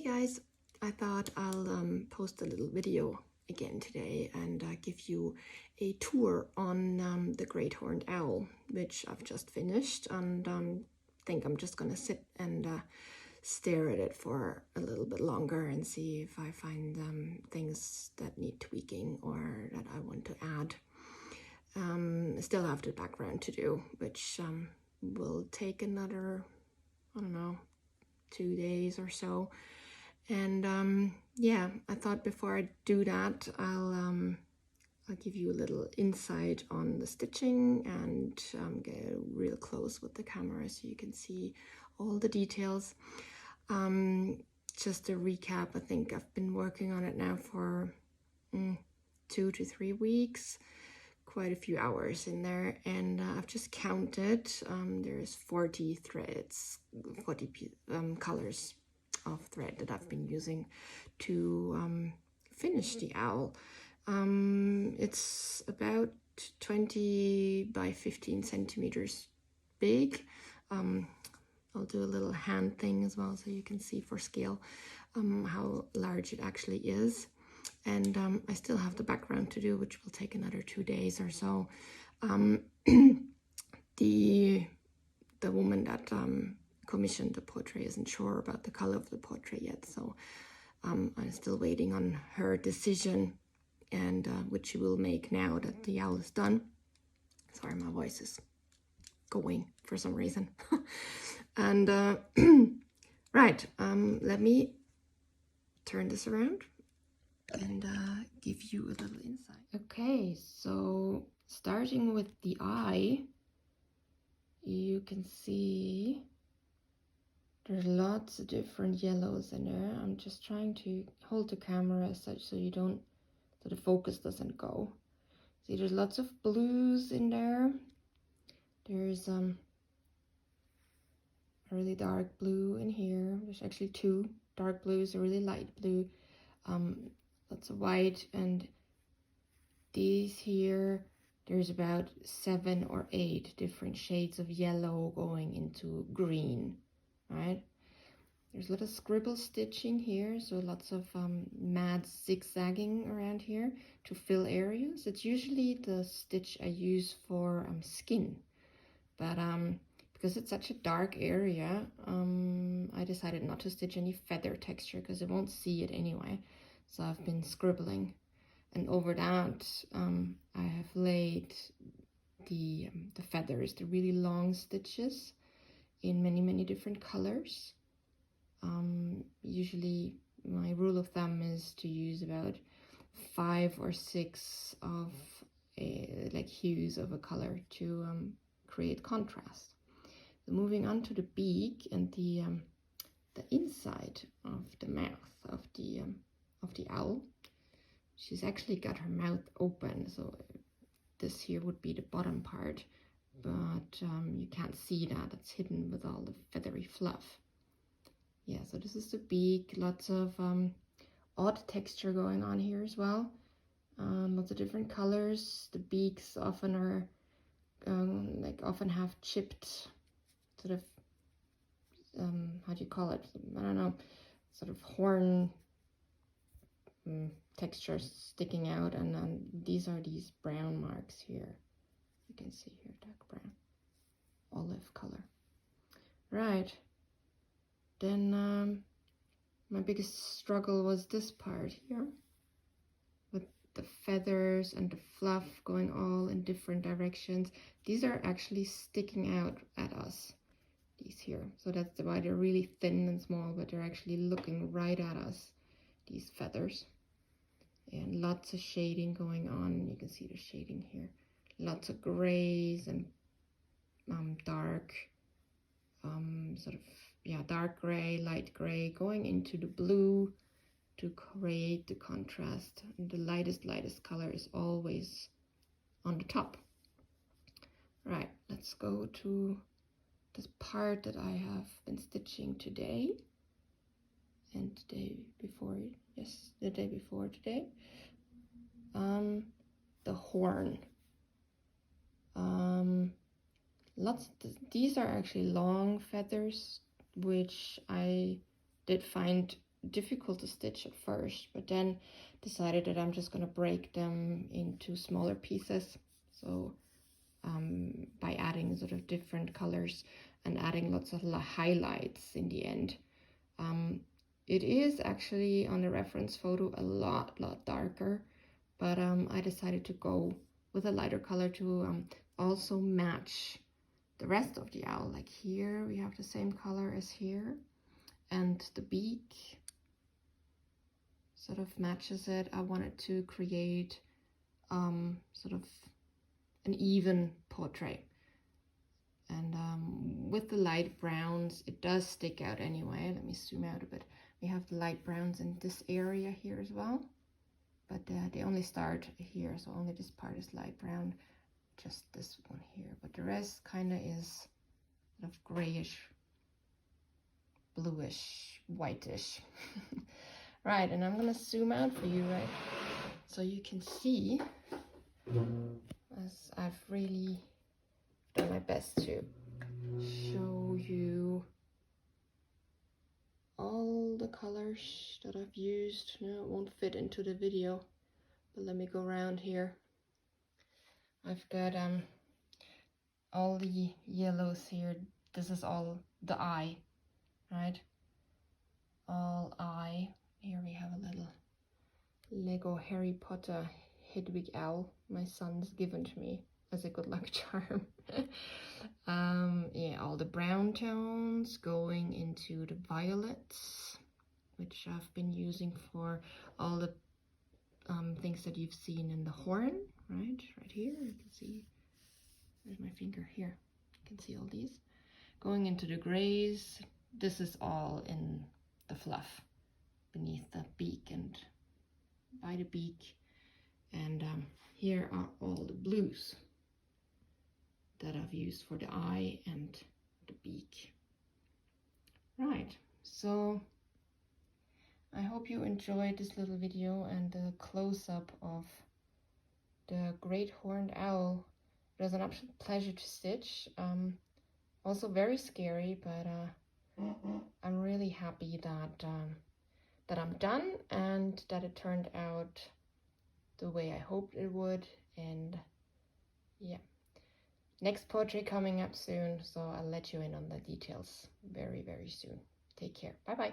guys, I thought I'll post a little video again today and give you a tour on the great horned owl, which I've just finished, and think I'm just gonna sit and stare at it for a little bit longer and see if I find things that need tweaking or that I want to add. Still have the background to do, which will take another, I don't know, 2 days or so. And yeah, I thought before I do that, I'll give you a little insight on the stitching and get real close with the camera so you can see all the details. Just to recap, I think I've been working on it now for 2 to 3 weeks, quite a few hours in there, and I've just counted. There's 40 threads, 40 colors of thread that I've been using to finish the owl. It's about 20 by 15 centimeters big. I'll do a little hand thing as well so you can see for scale how large it actually is. And I still have the background to do, which will take another 2 days or so. The woman that commissioned the portrait isn't sure about the color of the portrait yet, so I'm still waiting on her decision, and which she will make now that the owl is done. Sorry, my voice is going for some reason. And right, let me turn this around and give you a little insight. Okay, so starting with the eye, you can see there's lots of different yellows in there. I'm just trying to hold the camera as such so so the focus doesn't go. See, there's lots of blues in there. There's a really dark blue in here. There's actually 2 dark blues, a really light blue, lots of white, and these here, there's about 7 or 8 different shades of yellow going into green, right? There's a lot of scribble stitching here, so lots of mad zigzagging around here to fill areas. It's usually the stitch I use for skin, but because it's such a dark area, I decided not to stitch any feather texture because I won't see it anyway. So I've been scribbling, and over that I have laid the feathers, the really long stitches in many different colors. Usually my rule of thumb is to use about 5 or 6 of like hues of a color to create contrast. So moving on to the beak and the inside of the mouth of the owl. She's actually got her mouth open, so this here would be the bottom part, but you can't see that. It's hidden with all the feathery fluff. Yeah, so this is the beak. Lots of odd texture going on here as well. Lots of different colors. The beaks often are often have chipped sort of how do you call it? I don't know, sort of horn textures sticking out, and then these are these brown marks here. You can see here, dark brown, olive color. Right. Then my biggest struggle was this part here with the feathers and the fluff going all in different directions. These are actually sticking out at us, these here. So that's why they're really thin and small, but they're actually looking right at us, these feathers. And lots of shading going on. You can see the shading here. Lots of grays and dark, sort of, yeah, dark gray, light gray, going into the blue to create the contrast. And the lightest color is always on the top. Right, let's go to this part that I have been stitching today and the day before, yes, the day before today. The horn. These are actually long feathers, which I did find difficult to stitch at first, but then decided that I'm just going to break them into smaller pieces. So by adding sort of different colors and adding lots of highlights in the end. It is actually on the reference photo a lot darker, but I decided to go with a lighter color to also match the rest of the owl. Like here we have the same color as here, and the beak sort of matches it. I wanted to create sort of an even portrait. And with the light browns, it does stick out anyway. Let me zoom out a bit. We have the light browns in this area here as well, but they only start here, so only this part is light brown, just this one here. But the rest kind of is sort of grayish, bluish, whitish. Right, and I'm gonna zoom out for you, right, so you can see, as I've really done my best to show you all the colors that I've used. No, it won't fit into the video, but let me go around here. I've got all the yellows here. This is all the eye, right? All eye. Here we have a little Lego Harry Potter Hedwig owl my son's given to me as a good luck charm. Yeah, all the brown tones going into the violets, which I've been using for all the things that you've seen in the horn, right here. You can see, there's my finger here. You can see all these going into the grays. This is all in the fluff beneath the beak and by the beak. And here are all the blues that I've used for the eye and the beak. Right, so I hope you enjoyed this little video and the close-up of the great horned owl. It was an absolute pleasure to stitch. Also very scary, but I'm really happy that I'm done and that it turned out the way I hoped it would. And yeah, next portrait coming up soon, so I'll let you in on the details very soon. Take care. Bye bye.